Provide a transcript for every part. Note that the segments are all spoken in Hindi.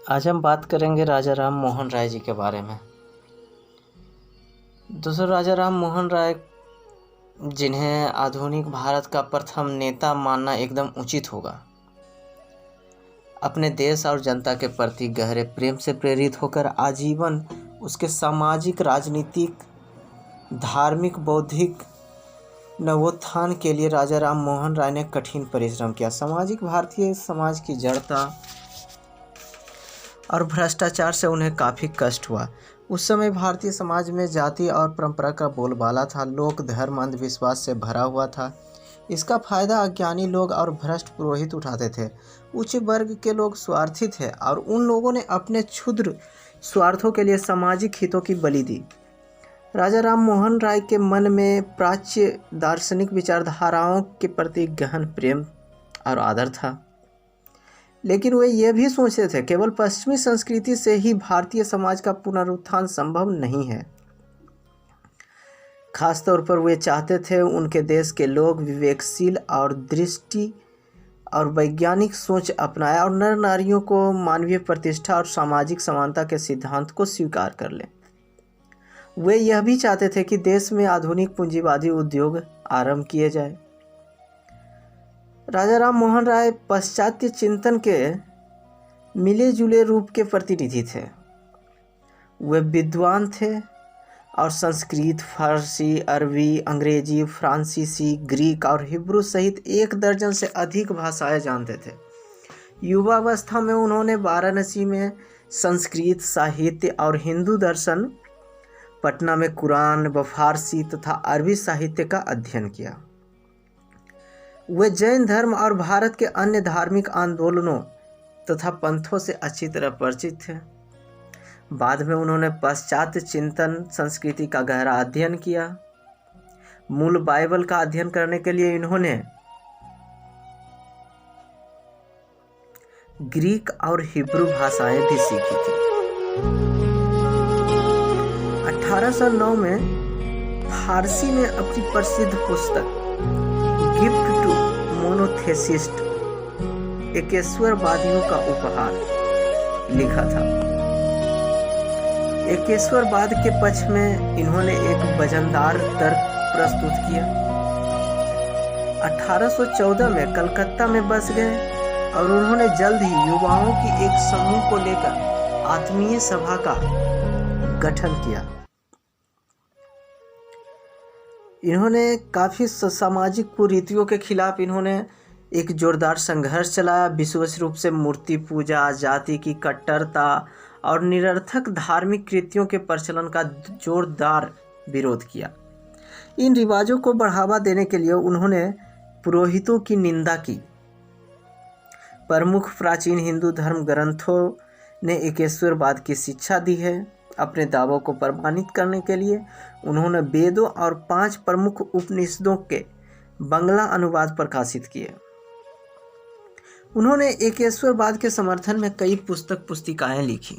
आज हम बात करेंगे राजा राम मोहन राय जी के बारे में। दोस्तों, राजा राम मोहन राय जिन्हें आधुनिक भारत का प्रथम नेता मानना एकदम उचित होगा, अपने देश और जनता के प्रति गहरे प्रेम से प्रेरित होकर आजीवन उसके सामाजिक, राजनीतिक, धार्मिक, बौद्धिक नवोत्थान के लिए राजा राम मोहन राय ने कठिन परिश्रम किया। सामाजिक भारतीय समाज की जड़ता और भ्रष्टाचार से उन्हें काफ़ी कष्ट हुआ। उस समय भारतीय समाज में जाति और परंपरा का बोलबाला था। लोक धर्म अंधविश्वास से भरा हुआ था। इसका फायदा अज्ञानी लोग और भ्रष्ट पुरोहित उठाते थे। उच्च वर्ग के लोग स्वार्थी थे और उन लोगों ने अपने क्षुद्र स्वार्थों के लिए सामाजिक हितों की बलि दी। राजा राम मोहन राय के मन में प्राच्य दार्शनिक विचारधाराओं के प्रति गहन प्रेम और आदर था, लेकिन वे यह भी सोचते थे केवल पश्चिमी संस्कृति से ही भारतीय समाज का पुनरुत्थान संभव नहीं है। खासतौर पर वे चाहते थे उनके देश के लोग विवेकशील और दृष्टि और वैज्ञानिक सोच अपनाएं और नर नारियों को मानवीय प्रतिष्ठा और सामाजिक समानता के सिद्धांत को स्वीकार कर लें। वे यह भी चाहते थे कि देश में आधुनिक पूंजीवादी उद्योग आरंभ किए जाए। राजा राम मोहन राय पाश्चात्य चिंतन के मिले जुले रूप के प्रतिनिधि थे। वे विद्वान थे और संस्कृत, फारसी, अरबी, अंग्रेजी, फ्रांसीसी, ग्रीक और हिब्रू सहित 1 दर्जन से अधिक भाषाएं जानते थे। युवावस्था में उन्होंने वाराणसी में संस्कृत साहित्य और हिंदू दर्शन, पटना में कुरान व फारसी तथा अरबी साहित्य का अध्ययन किया। वे जैन धर्म और भारत के अन्य धार्मिक आंदोलनों तथा पंथों से अच्छी तरह परिचित थे। बाद में उन्होंने पाश्चात्य चिंतन संस्कृति का गहरा अध्ययन किया। मूल बाइबल का अध्ययन करने के लिए इन्होंने ग्रीक और हिब्रू भाषाएं भी सीखी थी। 1809 में फारसी में अपनी प्रसिद्ध पुस्तक गिफ्ट टू मोनोथेसिस्ट, एकेश्वरवादियों का उपहार, लिखा था। एकेश्वरवाद के पक्ष में इन्होंने एक वजनदार तर्क प्रस्तुत किया। 1814 में कलकत्ता में बस गए और उन्होंने जल्द ही युवाओं की एक समूह को लेकर आत्मीय सभा का गठन किया। इन्होंने काफ़ी सामाजिक कुरीतियों के खिलाफ इन्होंने एक जोरदार संघर्ष चलाया। विशेष रूप से मूर्ति पूजा, जाति की कट्टरता और निरर्थक धार्मिक कृतियों के प्रचलन का जोरदार विरोध किया। इन रिवाजों को बढ़ावा देने के लिए उन्होंने पुरोहितों की निंदा की। प्रमुख प्राचीन हिंदू धर्म ग्रंथों ने एकेश्वरवाद की शिक्षा दी है। अपने दावों को प्रमाणित करने के लिए उन्होंने वेदों और 5 प्रमुख उपनिषदों के बंगला अनुवाद प्रकाशित किए। उन्होंने एकेश्वरवाद के समर्थन में कई पुस्तिकाएं लिखी।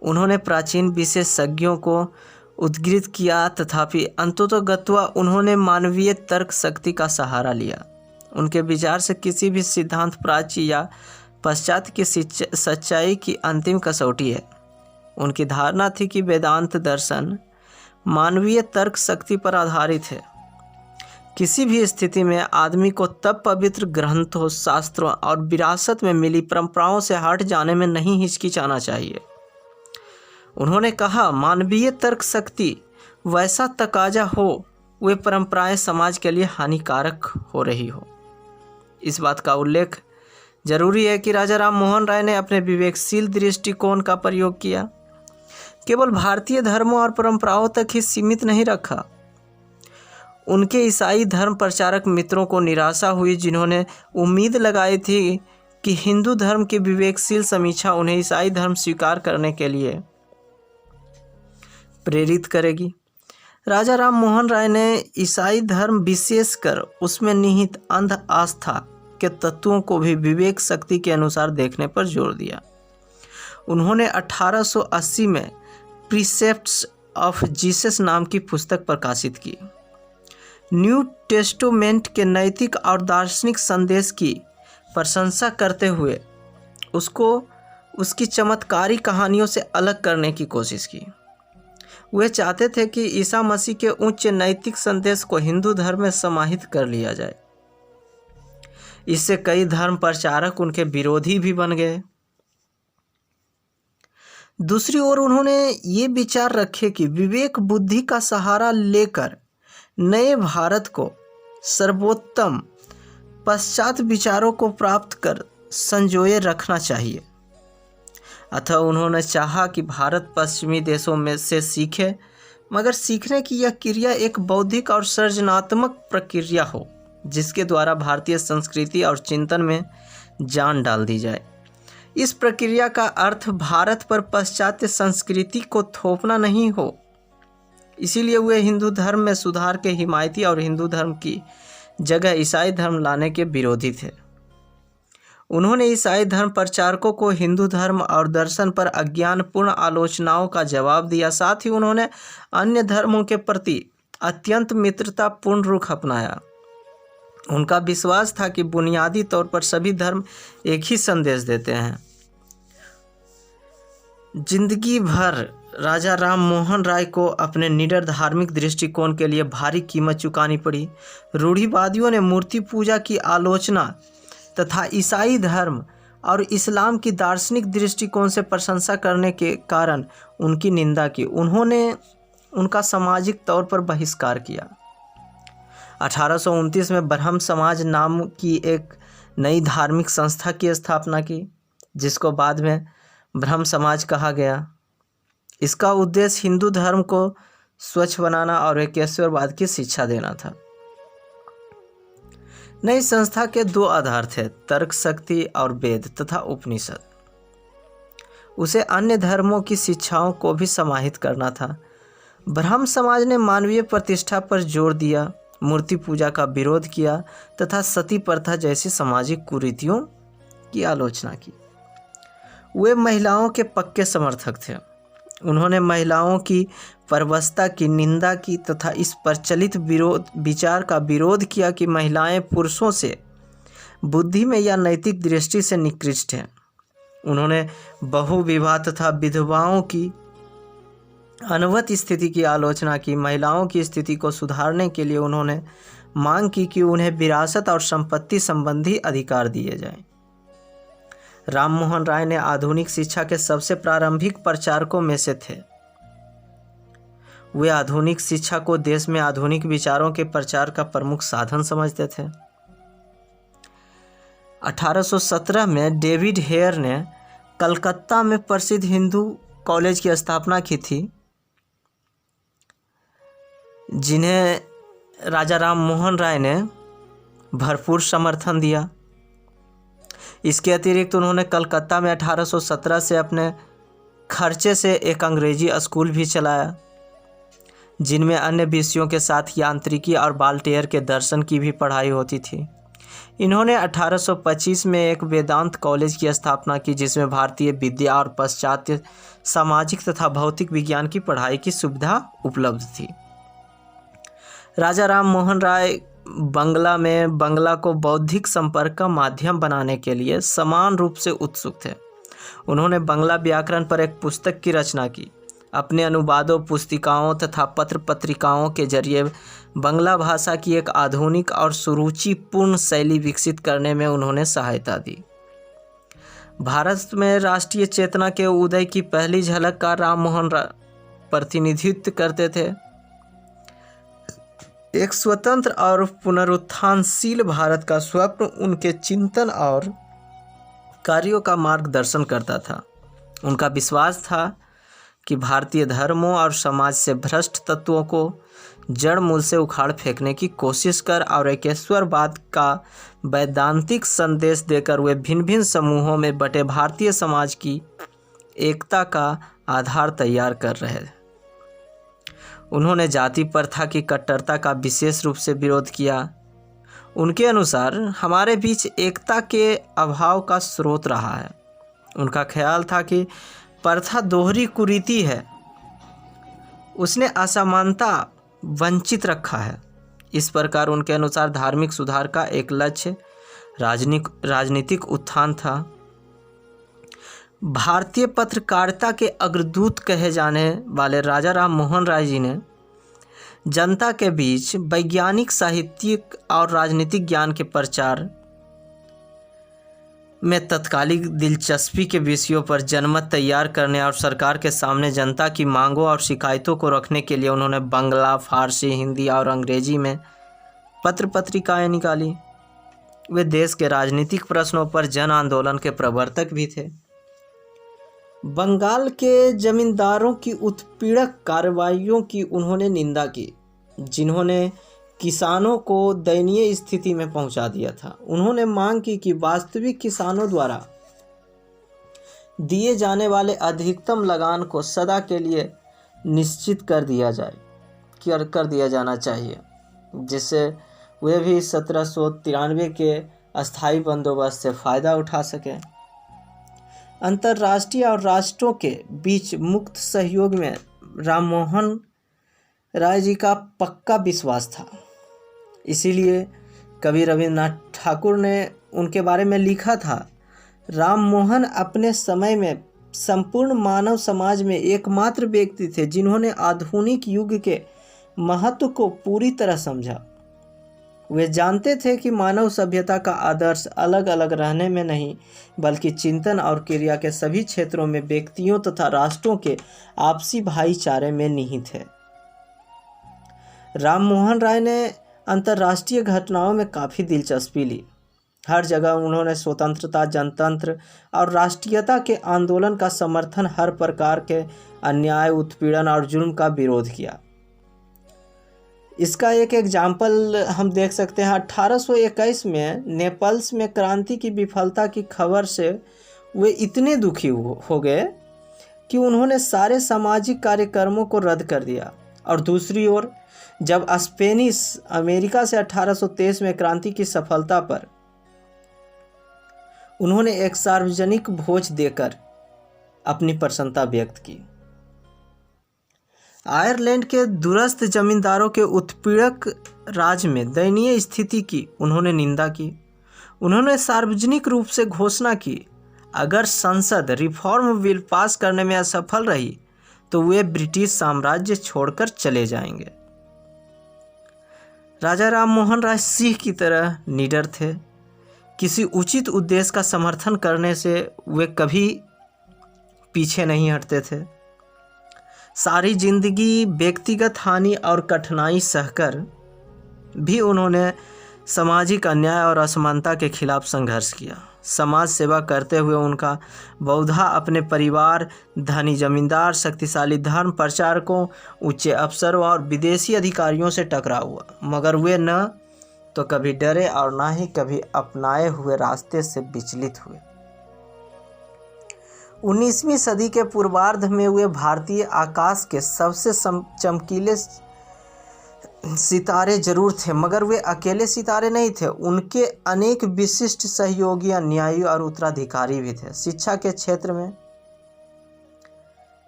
उन्होंने प्राचीन विशेषज्ञों को उद्धृत किया, तथापि अंततोगत्वा उन्होंने मानवीय तर्क शक्ति का सहारा लिया। उनके विचार से किसी भी सिद्धांत प्राच्य या पश्चात की सच्चाई की अंतिम कसौटी है। उनकी धारणा थी कि वेदांत दर्शन मानवीय तर्क शक्ति पर आधारित है। किसी भी स्थिति में आदमी को तब पवित्र ग्रंथों, शास्त्रों और विरासत में मिली परंपराओं से हट जाने में नहीं हिचकिचाना चाहिए। उन्होंने कहा, मानवीय तर्क शक्ति वैसा तकाजा हो, वे परंपराएं समाज के लिए हानिकारक हो रही हो। इस बात का उल्लेख जरूरी है कि राजा राम मोहन राय ने अपने विवेकशील दृष्टिकोण का प्रयोग किया। केवल भारतीय धर्मों और परंपराओं तक ही सीमित नहीं रखा। उनके ईसाई धर्म प्रचारक मित्रों को निराशा हुई, जिन्होंने उम्मीद लगाई थी कि हिंदू धर्म की विवेकशील समीक्षा उन्हें ईसाई धर्म स्वीकार करने के लिए प्रेरित करेगी। राजा राम मोहन राय ने ईसाई धर्म, विशेषकर उसमें निहित अंध आस्था के तत्वों को भी विवेक शक्ति के अनुसार देखने पर जोर दिया। उन्होंने 1880 में प्रीसेप्ट्स ऑफ जीसस नाम की पुस्तक प्रकाशित की। न्यू टेस्टामेंट के नैतिक और दार्शनिक संदेश की प्रशंसा करते हुए उसको उसकी चमत्कारी कहानियों से अलग करने की कोशिश की। वे चाहते थे कि ईसा मसीह के उच्च नैतिक संदेश को हिंदू धर्म में समाहित कर लिया जाए। इससे कई धर्म प्रचारक उनके विरोधी भी बन गए। दूसरी ओर उन्होंने ये विचार रखे कि विवेक बुद्धि का सहारा लेकर नए भारत को सर्वोत्तम पश्चात विचारों को प्राप्त कर संजोए रखना चाहिए। अतः उन्होंने चाहा कि भारत पश्चिमी देशों में से सीखे, मगर सीखने की यह क्रिया एक बौद्धिक और सृजनात्मक प्रक्रिया हो, जिसके द्वारा भारतीय संस्कृति और चिंतन में जान डाल दी जाए। इस प्रक्रिया का अर्थ भारत पर पाश्चात्य संस्कृति को थोपना नहीं हो। इसीलिए वे हिंदू धर्म में सुधार के हिमायती और हिंदू धर्म की जगह ईसाई धर्म लाने के विरोधी थे। उन्होंने ईसाई धर्म प्रचारकों को हिंदू धर्म और दर्शन पर अज्ञानपूर्ण आलोचनाओं का जवाब दिया। साथ ही उन्होंने अन्य धर्मों के प्रति अत्यंत मित्रतापूर्ण रुख अपनाया। उनका विश्वास था कि बुनियादी तौर पर सभी धर्म एक ही संदेश देते हैं। जिंदगी भर राजा राम मोहन राय को अपने निडर धार्मिक दृष्टिकोण के लिए भारी कीमत चुकानी पड़ी। रूढ़िवादियों ने मूर्ति पूजा की आलोचना तथा ईसाई धर्म और इस्लाम की दार्शनिक दृष्टिकोण से प्रशंसा करने के कारण उनकी निंदा की। उन्होंने उनका सामाजिक तौर पर बहिष्कार किया। 1829 में ब्रह्म समाज नाम की एक नई धार्मिक संस्था की स्थापना की, जिसको बाद में ब्रह्म समाज कहा गया। इसका उद्देश्य हिंदू धर्म को स्वच्छ बनाना और एकेश्वरवाद की शिक्षा देना था। नई संस्था के दो आधार थे, तर्क शक्ति और वेद तथा उपनिषद। उसे अन्य धर्मों की शिक्षाओं को भी समाहित करना था। ब्रह्म समाज ने मानवीय प्रतिष्ठा पर जोर दिया, मूर्ति पूजा का विरोध किया तथा सती प्रथा जैसी सामाजिक कुरीतियों की आलोचना की। वे महिलाओं के पक्के समर्थक थे। उन्होंने महिलाओं की परवस्था की निंदा की तथा इस प्रचलित विचार का विरोध किया कि महिलाएं पुरुषों से बुद्धि में या नैतिक दृष्टि से निकृष्ट हैं। उन्होंने बहुविवाह तथा विधवाओं की अनवत स्थिति की आलोचना की। महिलाओं की स्थिति को सुधारने के लिए उन्होंने मांग की कि उन्हें विरासत और संपत्ति संबंधी अधिकार दिए जाएं। राम मोहन राय ने आधुनिक शिक्षा के सबसे प्रारंभिक प्रचारकों में से थे। वे आधुनिक शिक्षा को देश में आधुनिक विचारों के प्रचार का प्रमुख साधन समझते थे। 1817 में डेविड हेयर ने कलकत्ता में प्रसिद्ध हिंदू कॉलेज की स्थापना की थी, जिन्हें राजा राम मोहन राय ने भरपूर समर्थन दिया। इसके अतिरिक्त उन्होंने कलकत्ता में 1817 से अपने खर्चे से एक अंग्रेजी स्कूल भी चलाया, जिनमें अन्य विषयों के साथ यांत्रिकी और बाल्टेयर के दर्शन की भी पढ़ाई होती थी। इन्होंने 1825 में एक वेदांत कॉलेज की स्थापना की, जिसमें भारतीय विद्या और पाश्चात्य सामाजिक तथा भौतिक विज्ञान की पढ़ाई की सुविधा उपलब्ध थी। राजा राम मोहन राय बंगला को बौद्धिक संपर्क का माध्यम बनाने के लिए समान रूप से उत्सुक थे। उन्होंने बंगला व्याकरण पर एक पुस्तक की रचना की। अपने अनुवादों, पुस्तिकाओं तथा पत्र पत्रिकाओं के जरिए बंगला भाषा की एक आधुनिक और सुरुचिपूर्ण शैली विकसित करने में उन्होंने सहायता दी। भारत में राष्ट्रीय चेतना के उदय की पहली झलक का राम मोहन राय प्रतिनिधित्व करते थे। एक स्वतंत्र और पुनरुत्थानशील भारत का स्वप्न उनके चिंतन और कार्यों का मार्गदर्शन करता था। उनका विश्वास था कि भारतीय धर्मों और समाज से भ्रष्ट तत्वों को जड़ मूल से उखाड़ फेंकने की कोशिश कर और एकेश्वरवाद का वैदांतिक संदेश देकर वे भिन्न भिन्न समूहों में बटे भारतीय समाज की एकता का आधार तैयार कर रहे थे। उन्होंने जाति प्रथा की कट्टरता का विशेष रूप से विरोध किया। उनके अनुसार हमारे बीच एकता के अभाव का स्रोत रहा है। उनका ख्याल था कि प्रथा दोहरी कुरीति है, उसने असमानता वंचित रखा है। इस प्रकार उनके अनुसार धार्मिक सुधार का एक लक्ष्य राजनीतिक उत्थान था। भारतीय पत्रकारिता के अग्रदूत कहे जाने वाले राजा राम मोहन राय जी ने जनता के बीच वैज्ञानिक, साहित्यिक और राजनीतिक ज्ञान के प्रचार में तत्कालिक दिलचस्पी के विषयों पर जनमत तैयार करने और सरकार के सामने जनता की मांगों और शिकायतों को रखने के लिए उन्होंने बंगला, फारसी, हिंदी और अंग्रेजी में पत्र पत्रिकाएं निकाली। वे देश के राजनीतिक प्रश्नों पर जन आंदोलन के प्रवर्तक भी थे। बंगाल के जमींदारों की उत्पीड़क कार्रवाइयों की उन्होंने निंदा की, जिन्होंने किसानों को दयनीय स्थिति में पहुंचा दिया था। उन्होंने मांग की कि वास्तविक किसानों द्वारा दिए जाने वाले अधिकतम लगान को सदा के लिए निश्चित कर दिया जाना चाहिए, जिससे वे भी 1793 के अस्थायी बंदोबस्त से फ़ायदा उठा सकें। अंतर्राष्ट्रीय और राष्ट्रों के बीच मुक्त सहयोग में राममोहन राय जी का पक्का विश्वास था। इसीलिए कवि रविन्द्रनाथ ठाकुर ने उनके बारे में लिखा था, राममोहन अपने समय में संपूर्ण मानव समाज में एकमात्र व्यक्ति थे जिन्होंने आधुनिक युग के महत्व को पूरी तरह समझा। वे जानते थे कि मानव सभ्यता का आदर्श अलग अलग रहने में नहीं, बल्कि चिंतन और क्रिया के सभी क्षेत्रों में व्यक्तियों तथा राष्ट्रों के आपसी भाईचारे में निहित है। राममोहन राय ने अंतर्राष्ट्रीय घटनाओं में काफ़ी दिलचस्पी ली। हर जगह उन्होंने स्वतंत्रता, जनतंत्र और राष्ट्रीयता के आंदोलन का समर्थन, हर प्रकार के अन्याय, उत्पीड़न और जुल्म का विरोध किया। इसका एक एग्जाम्पल हम देख सकते हैं। 1821 में नेपल्स में क्रांति की विफलता की खबर से वे इतने दुखी हो गए कि उन्होंने सारे सामाजिक कार्यक्रमों को रद्द कर दिया। और दूसरी ओर जब स्पेनिश अमेरिका से 1823 में क्रांति की सफलता पर उन्होंने एक सार्वजनिक भोज देकर अपनी प्रसन्नता व्यक्त की। आयरलैंड के दूरस्थ जमींदारों के उत्पीड़क राज में दयनीय स्थिति की उन्होंने निंदा की। उन्होंने सार्वजनिक रूप से घोषणा की, अगर संसद रिफॉर्म बिल पास करने में असफल रही तो वे ब्रिटिश साम्राज्य छोड़कर चले जाएंगे। राजा राम मोहन राय सिंह की तरह निडर थे। किसी उचित उद्देश्य का समर्थन करने से वे कभी पीछे नहीं हटते थे। सारी जिंदगी व्यक्तिगत हानि और कठिनाई सहकर भी उन्होंने सामाजिक अन्याय और असमानता के खिलाफ संघर्ष किया। समाज सेवा करते हुए उनका बहुधा अपने परिवार, धनी जमींदार, शक्तिशाली धर्म प्रचारकों, उच्च अफसरों और विदेशी अधिकारियों से टकराव हुआ, मगर वे न तो कभी डरे और न ही कभी अपनाए हुए रास्ते से विचलित हुए। 19वीं सदी के पूर्वार्ध में वे भारतीय आकाश के सबसे चमकीले सितारे जरूर थे, मगर वे अकेले सितारे नहीं थे। उनके अनेक विशिष्ट सहयोगी, अन्यायी और उत्तराधिकारी भी थे। शिक्षा के क्षेत्र में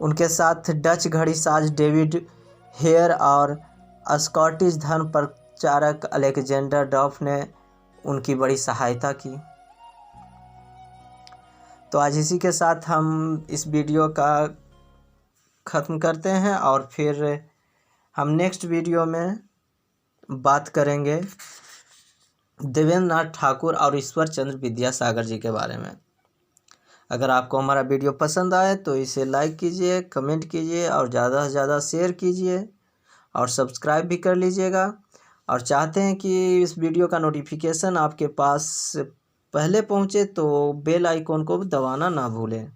उनके साथ डच घड़ीसाज डेविड हेयर और स्कॉटिश धर्म प्रचारक अलेक्जेंडर डफ ने उनकी बड़ी सहायता की। तो आज इसी के साथ हम इस वीडियो का ख़त्म करते हैं और फिर हम नेक्स्ट वीडियो में बात करेंगे देवेंद्र नाथ ठाकुर और ईश्वर चंद्र विद्यासागर जी के बारे में। अगर आपको हमारा वीडियो पसंद आए तो इसे लाइक कीजिए, कमेंट कीजिए और ज़्यादा से ज़्यादा शेयर कीजिए और सब्सक्राइब भी कर लीजिएगा। और चाहते हैं कि इस वीडियो का नोटिफिकेशन आपके पास पहले पहुंचे तो बेल आइकॉन को दबाना ना भूलें।